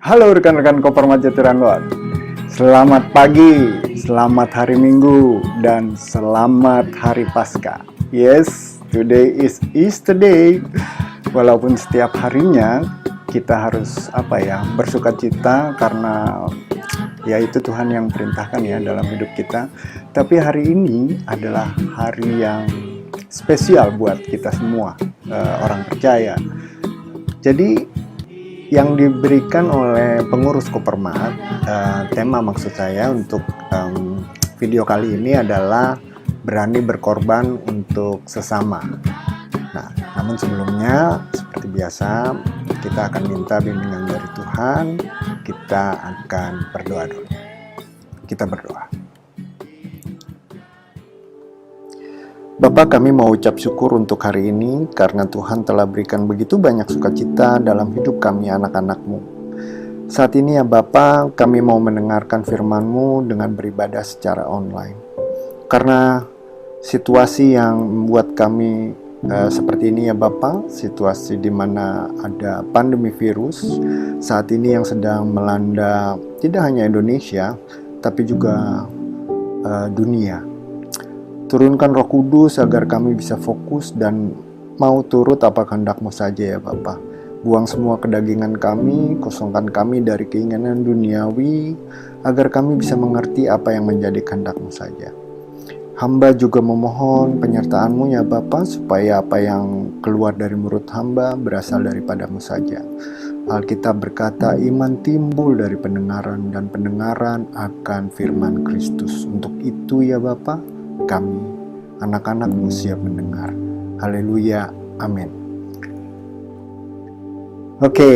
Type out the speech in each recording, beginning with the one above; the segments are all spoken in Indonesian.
Halo rekan-rekan Kopermat Jatiranwat. Selamat pagi, selamat hari Minggu, dan selamat hari Paskah. Yes, today is Easter Day. Walaupun setiap harinya kita harus bersukacita karena itu Tuhan yang perintahkan ya dalam hidup kita. Tapi hari ini adalah hari yang spesial buat kita semua, orang percaya. Jadi yang diberikan oleh pengurus Kopermat, tema maksud saya untuk video kali ini adalah berani berkorban untuk sesama. Nah, namun sebelumnya seperti biasa kita akan minta bimbingan dari Tuhan. Kita akan berdoa dulu. Kita berdoa. Bapa, kami mau ucap syukur untuk hari ini karena Tuhan telah berikan begitu banyak sukacita dalam hidup kami anak-anak-Mu. Saat ini ya Bapa, kami mau mendengarkan firman-Mu dengan beribadah secara online. Karena situasi yang membuat kami seperti ini ya Bapa, situasi di mana ada pandemi virus saat ini yang sedang melanda tidak hanya Indonesia, tapi juga dunia. Turunkan Roh Kudus agar kami bisa fokus dan mau turut apa kehendak-Mu saja ya Bapa. Buang semua kedagingan kami, kosongkan kami dari keinginan duniawi, agar kami bisa mengerti apa yang menjadi kehendak-Mu saja. Hamba juga memohon penyertaan-Mu ya Bapa, supaya apa yang keluar dari mulut hamba berasal daripada-Mu saja. Alkitab berkata, iman timbul dari pendengaran, dan pendengaran akan firman Kristus. Untuk itu ya Bapa, kami, anak-anak-Mu siap mendengar. Haleluya, amin. Oke,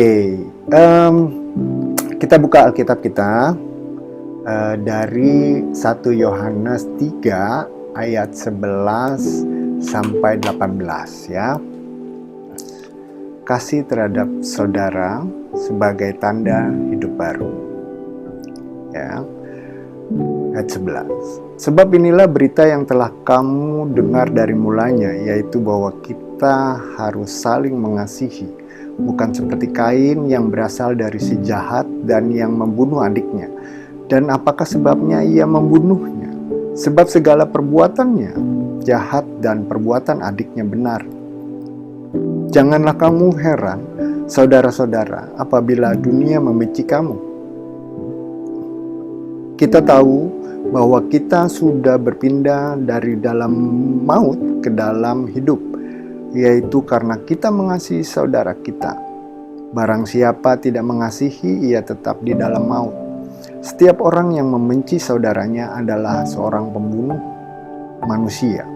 kita buka Alkitab kita dari 1 Yohanes 3 ayat 11 sampai 18 ya. Kasih terhadap saudara sebagai tanda hidup baru. Ya. Ayat 11. Sebab inilah berita yang telah kamu dengar dari mulanya, yaitu bahwa kita harus saling mengasihi, bukan seperti Kain yang berasal dari si jahat dan yang membunuh adiknya. Dan apakah sebabnya ia membunuhnya? Sebab segala perbuatannya jahat dan perbuatan adiknya benar. Janganlah kamu heran, saudara-saudara, apabila dunia membenci kamu. Kita tahu bahwa kita sudah berpindah dari dalam maut ke dalam hidup, yaitu karena kita mengasihi saudara kita. Barang siapa tidak mengasihi, ia tetap di dalam maut. Setiap orang yang membenci saudaranya adalah seorang pembunuh manusia.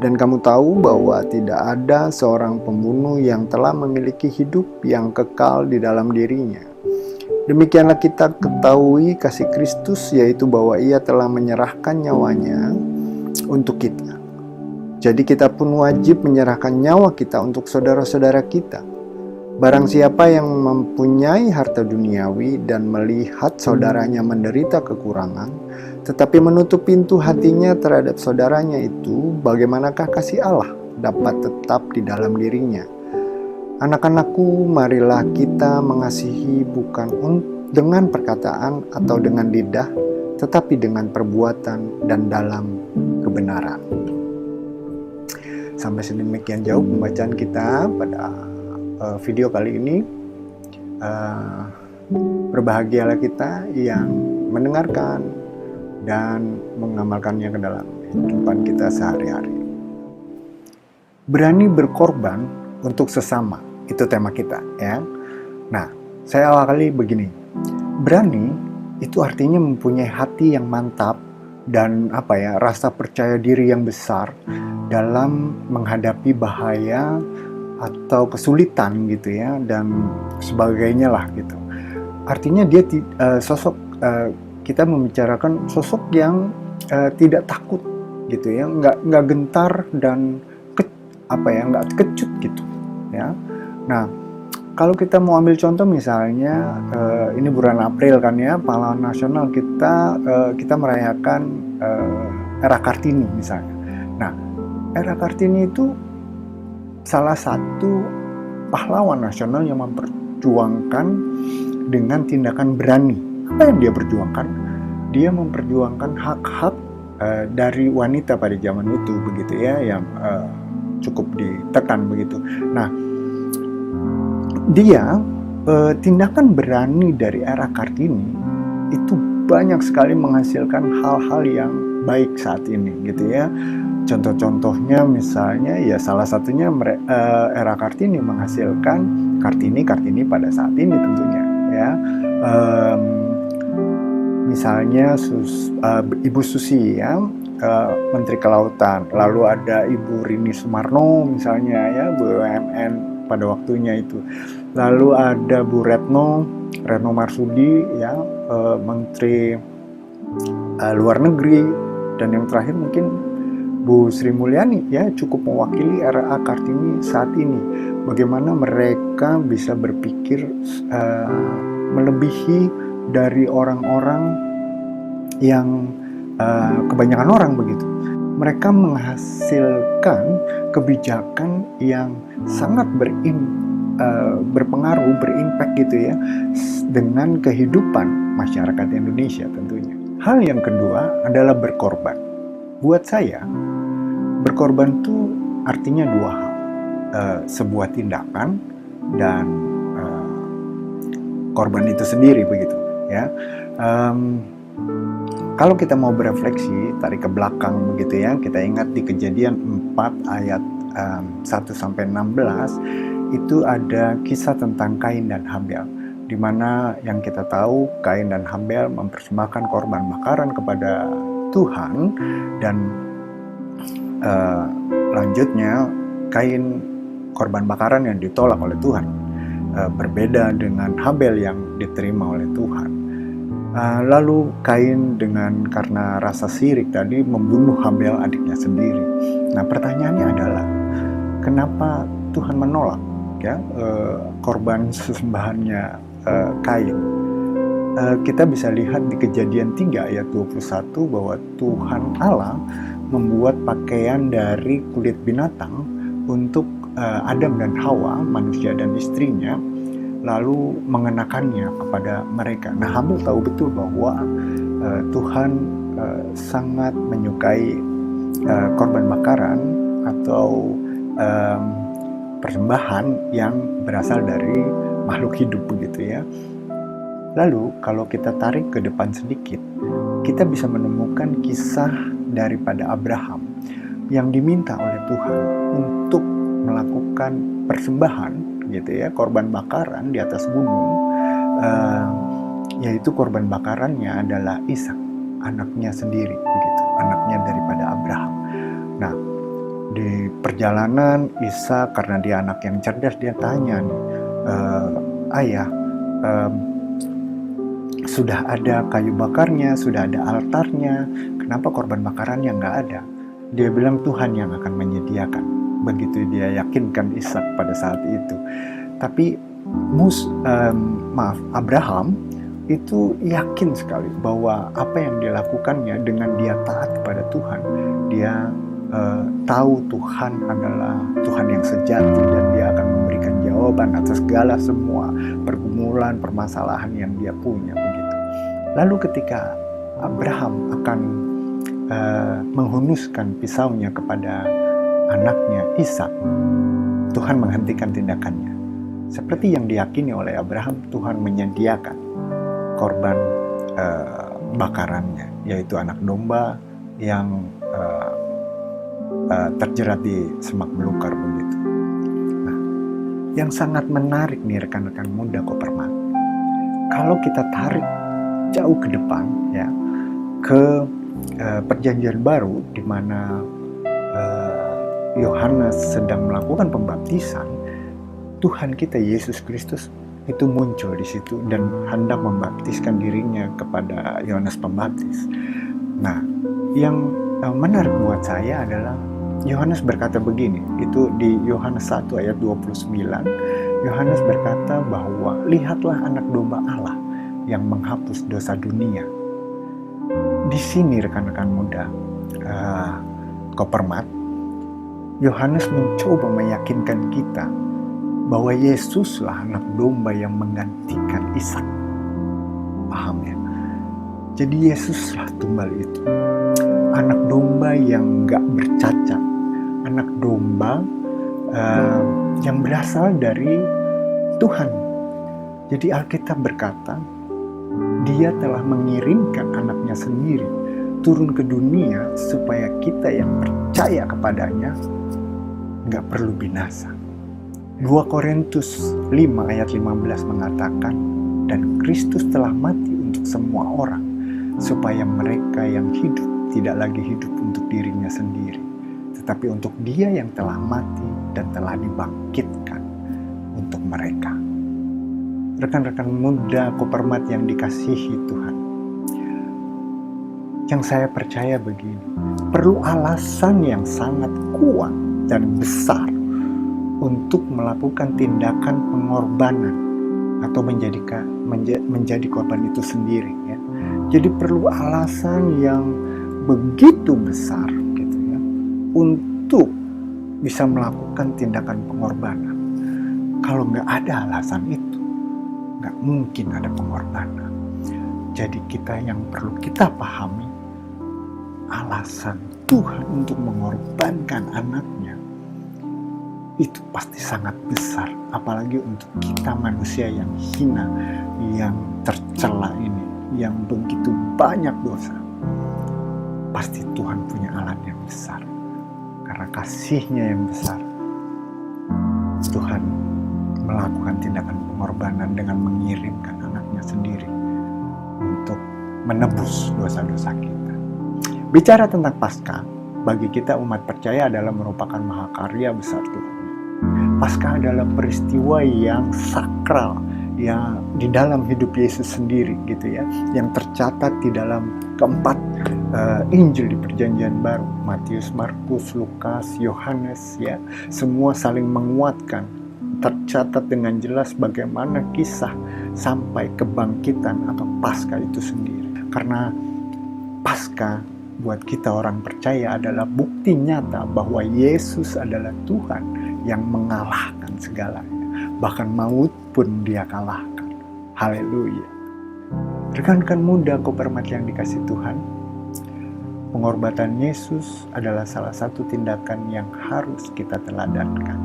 Dan kamu tahu bahwa tidak ada seorang pembunuh yang telah memiliki hidup yang kekal di dalam dirinya. Demikianlah kita ketahui kasih Kristus, yaitu bahwa ia telah menyerahkan nyawanya untuk kita. Jadi kita pun wajib menyerahkan nyawa kita untuk saudara-saudara kita. Barang siapa yang mempunyai harta duniawi dan melihat saudaranya menderita kekurangan, tetapi menutup pintu hatinya terhadap saudaranya itu, bagaimanakah kasih Allah dapat tetap di dalam dirinya? Anak-anakku, marilah kita mengasihi bukan dengan perkataan atau dengan lidah, tetapi dengan perbuatan dan dalam kebenaran. Sampai sedemikian jauh pembacaan kita pada video kali ini. Berbahagialah kita yang mendengarkan dan mengamalkannya ke dalam kehidupan kita sehari-hari. Berani berkorban untuk sesama, itu tema kita ya. Nah, saya awali begini. Berani itu artinya mempunyai hati yang mantap dan rasa percaya diri yang besar dalam menghadapi bahaya atau kesulitan gitu ya, dan sebagainya lah gitu. Artinya dia kita membicarakan sosok yang tidak takut gitu ya, nggak gentar dan nggak kecut gitu ya. Nah, kalau kita mau ambil contoh misalnya ini bulan April kan ya, pahlawan nasional kita merayakan Era Kartini misalnya. Nah, Era Kartini itu salah satu pahlawan nasional yang memperjuangkan dengan tindakan berani. Apa yang dia perjuangkan? Dia memperjuangkan hak-hak dari wanita pada zaman itu, begitu ya, yang cukup ditekan begitu. Nah, dia tindakan berani dari era Kartini itu banyak sekali menghasilkan hal-hal yang baik saat ini, gitu ya. Contoh-contohnya misalnya ya salah satunya era Kartini menghasilkan Kartini pada saat ini tentunya ya. Misalnya Ibu Susi ya, Menteri Kelautan, lalu ada Ibu Rini Sumarno misalnya ya, BUMN pada waktunya itu, lalu ada Bu Retno Marsudi ya, Menteri Luar Negeri, dan yang terakhir mungkin Bu Sri Mulyani ya, cukup mewakili era Kartini saat ini. Bagaimana mereka bisa berpikir melebihi dari orang-orang yang kebanyakan orang begitu. Mereka menghasilkan kebijakan yang sangat berpengaruh, berimpact gitu ya, dengan kehidupan masyarakat Indonesia tentunya. Hal yang kedua adalah berkorban. Buat saya, berkorban itu artinya dua hal, sebuah tindakan dan korban itu sendiri begitu ya. Kalau kita mau berefleksi, tarik ke belakang begitu ya, kita ingat di Kejadian 4 ayat 1-16 itu ada kisah tentang Kain dan Habel, di mana yang kita tahu Kain dan Habel mempersembahkan korban bakaran kepada Tuhan, dan lanjutnya Kain korban bakaran yang ditolak oleh Tuhan, berbeda dengan Habel yang diterima oleh Tuhan. Lalu Kain karena rasa sirik tadi membunuh Habel adiknya sendiri. Nah, pertanyaannya adalah kenapa Tuhan menolak ya korban sesembahannya Kain? Kita bisa lihat di Kejadian 3 ayat 21 bahwa Tuhan Allah membuat pakaian dari kulit binatang untuk Adam dan Hawa, manusia dan istrinya, lalu mengenakannya kepada mereka. Nah, Habel tahu betul bahwa Tuhan sangat menyukai korban bakaran atau persembahan yang berasal dari makhluk hidup begitu ya. Lalu kalau kita tarik ke depan sedikit, kita bisa menemukan kisah daripada Abraham yang diminta oleh Tuhan untuk melakukan persembahan gitu ya, korban bakaran di atas gunung, yaitu korban bakarannya adalah Ishak, anaknya sendiri begitu, anaknya daripada Abraham. Nah, di perjalanan Ishak, karena dia anak yang cerdas, dia tanya nih, ayah, sudah ada kayu bakarnya, sudah ada altarnya, kenapa korban bakarannya nggak ada? Dia bilang Tuhan yang akan menyediakan. Begitu dia yakinkan Ishak pada saat itu. Tapi Abraham itu yakin sekali bahwa apa yang dia lakukannya dengan dia taat kepada Tuhan, dia tahu Tuhan adalah Tuhan yang sejati dan dia akan memberikan jawaban atas segala semua pergumulan, permasalahan yang dia punya begitu. Lalu ketika Abraham akan menghunuskan pisaunya kepada anaknya Ishak, Tuhan menghentikan tindakannya. Seperti yang diyakini oleh Abraham, Tuhan menyediakan korban bakarannya, yaitu anak domba yang terjerat di semak belukar begitu. Nah, yang sangat menarik nih rekan-rekan muda Kopermat, kalau kita tarik jauh ke depan ya, ke perjanjian baru di mana Yohanes sedang melakukan pembaptisan, Tuhan kita Yesus Kristus itu muncul di situ dan hendak membaptiskan dirinya kepada Yohanes Pembaptis. Nah, yang menarik buat saya adalah Yohanes berkata begini, itu di Yohanes 1 ayat 29, Yohanes berkata bahwa lihatlah anak domba Allah yang menghapus dosa dunia. Di sini rekan-rekan muda Kopermat, Yohanes mencoba meyakinkan kita bahwa Yesuslah anak domba yang menggantikan Ishak. Paham ya? Jadi Yesuslah tumbal itu. Anak domba yang gak bercacat. Anak domba yang berasal dari Tuhan. Jadi Alkitab berkata, Dia telah mengirimkan anaknya sendiri turun ke dunia supaya kita yang percaya kepadanya gak perlu binasa. 2 Korintus 5 ayat 15 mengatakan, dan Kristus telah mati untuk semua orang, supaya mereka yang hidup tidak lagi hidup untuk dirinya sendiri, tetapi untuk Dia yang telah mati dan telah dibangkitkan untuk mereka. Rekan-rekan muda Kopermat yang dikasihi Tuhan, yang saya percaya begini, perlu alasan yang sangat kuat dan besar untuk melakukan tindakan pengorbanan atau menjadi korban itu sendiri ya. Jadi perlu alasan yang begitu besar gitu ya untuk bisa melakukan tindakan pengorbanan. Kalau nggak ada alasan itu, nggak mungkin ada pengorbanan. Jadi yang perlu kita pahami, alasan Tuhan untuk mengorbankan anaknya itu pasti sangat besar, apalagi untuk kita manusia yang hina, yang tercela ini, yang begitu banyak dosa. Pasti Tuhan punya alat yang besar. Karena kasih-Nya yang besar, Tuhan melakukan tindakan pengorbanan dengan mengirimkan anaknya sendiri untuk menebus dosa-dosa kita. Bicara tentang Paskah, bagi kita umat percaya adalah merupakan mahakarya besar Tuhan. Paskah adalah peristiwa yang sakral yang di dalam hidup Yesus sendiri gitu ya, yang tercatat di dalam keempat Injil di Perjanjian Baru, Matius, Markus, Lukas, Yohanes ya, semua saling menguatkan. Tercatat dengan jelas bagaimana kisah sampai kebangkitan atau Paskah itu sendiri. Karena Paskah buat kita orang percaya adalah bukti nyata bahwa Yesus adalah Tuhan yang mengalahkan segalanya. Bahkan maut pun Dia kalahkan. Haleluya. Rekan-rekan muda Kopermat yang dikasih Tuhan, pengorbanan Yesus adalah salah satu tindakan yang harus kita teladankan.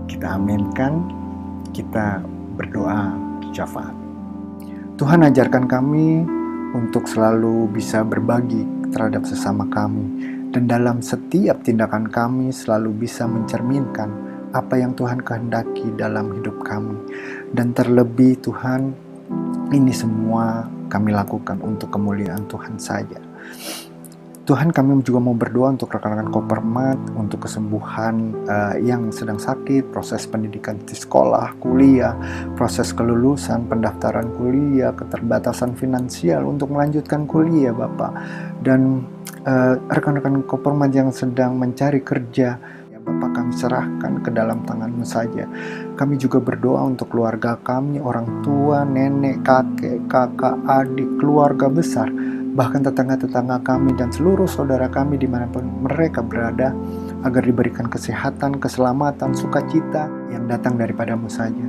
Kita aminkan, kita berdoa syafaat. Tuhan ajarkan kami untuk selalu bisa berbagi terhadap sesama kami, dan dalam setiap tindakan kami selalu bisa mencerminkan apa yang Tuhan kehendaki dalam hidup kami. Dan terlebih Tuhan, ini semua kami lakukan untuk kemuliaan Tuhan saja. Tuhan, kami juga mau berdoa untuk rekan-rekan Kopermat, untuk kesembuhan yang sedang sakit, proses pendidikan di sekolah, kuliah, proses kelulusan, pendaftaran kuliah, keterbatasan finansial untuk melanjutkan kuliah Bapak. Dan rekan-rekan Kopermat yang sedang mencari kerja, ya Bapak, kami serahkan ke dalam tangan-Mu saja. Kami juga berdoa untuk keluarga kami, orang tua, nenek, kakek, kakak, adik, keluarga besar, bahkan tetangga-tetangga kami dan seluruh saudara kami dimanapun mereka berada, agar diberikan kesehatan, keselamatan, sukacita yang datang daripada-Mu saja.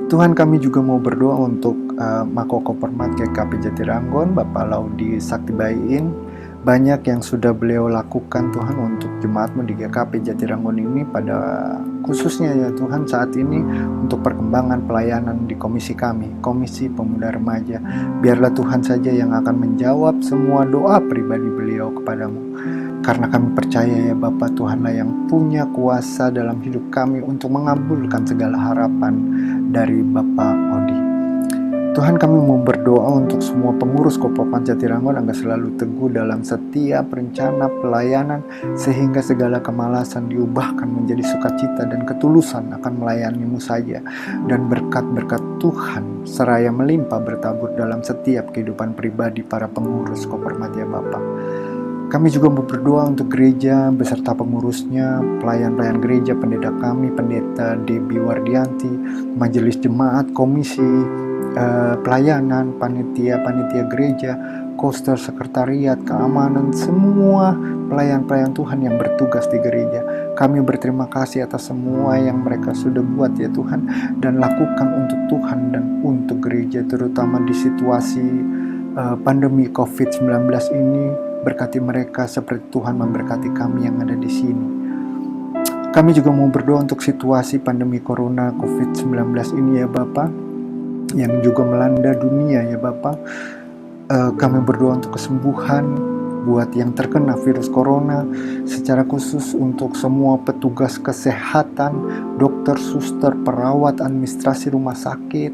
Tuhan, kami juga mau berdoa untuk Mako Kopermat GKP Jatiranggon, Bapak Laudi Saktibaiin. Banyak yang sudah beliau lakukan Tuhan untuk jemaat-Mu di GKP Jatiranggon ini, pada khususnya ya Tuhan saat ini untuk perkembangan pelayanan di komisi kami, Komisi Pemuda Remaja. Biarlah Tuhan saja yang akan menjawab semua doa pribadi beliau kepadamu. Karena kami percaya ya Bapak, Tuhanlah yang punya kuasa dalam hidup kami untuk mengabulkan segala harapan dari Bapak Odi. Tuhan, kami mau berdoa untuk semua pengurus Kopermat Jatiranggon agar selalu teguh dalam setiap rencana pelayanan, sehingga segala kemalasan diubahkan menjadi sukacita dan ketulusan akan melayani-Mu saja. Dan berkat-berkat Tuhan seraya melimpah bertabur dalam setiap kehidupan pribadi para pengurus Kopermat ya Bapak. Kami juga mau berdoa untuk gereja beserta pengurusnya, pelayan-pelayan gereja, pendeta kami, Pendeta Debbie Wardianti, majelis jemaat, komisi pelayanan, panitia gereja, koster, sekretariat, keamanan, semua pelayan-pelayan Tuhan yang bertugas di gereja. Kami berterima kasih atas semua yang mereka sudah buat ya Tuhan, dan lakukan untuk Tuhan dan untuk gereja, terutama di situasi pandemi COVID-19 ini. Berkati mereka seperti Tuhan memberkati kami yang ada di sini. Kami juga mau berdoa untuk situasi pandemi Corona COVID-19 ini ya Bapa, yang juga melanda dunia ya Bapa. Kami berdoa untuk kesembuhan buat yang terkena virus corona, secara khusus untuk semua petugas kesehatan, dokter, suster, perawat, administrasi rumah sakit,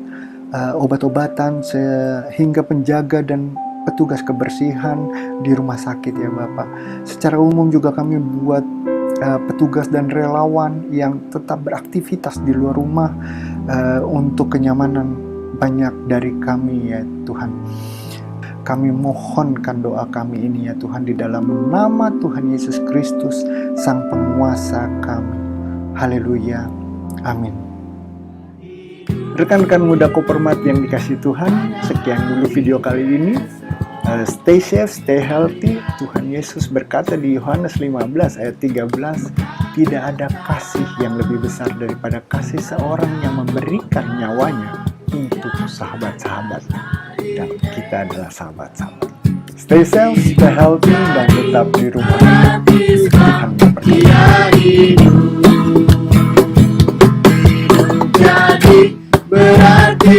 obat-obatan, sehingga penjaga dan petugas kebersihan di rumah sakit ya Bapak. Secara umum juga kami buat petugas dan relawan yang tetap beraktivitas di luar rumah untuk kenyamanan banyak dari kami ya Tuhan. Kami mohonkan doa kami ini ya Tuhan di dalam nama Tuhan Yesus Kristus, Sang Penguasa kami. Haleluya. Amin. Rekan-rekan muda Kopermat yang dikasihi Tuhan, sekian dulu video kali ini. Stay safe, stay healthy. Tuhan Yesus berkata di Yohanes 15 ayat 13, tidak ada kasih yang lebih besar daripada kasih seorang yang memberikan nyawanya untuk sahabat-sahabat. Dan kita adalah sahabat-sahabat. Stay safe, stay healthy, dan tetap di rumah. Tuhan memberkati. Jadi berarti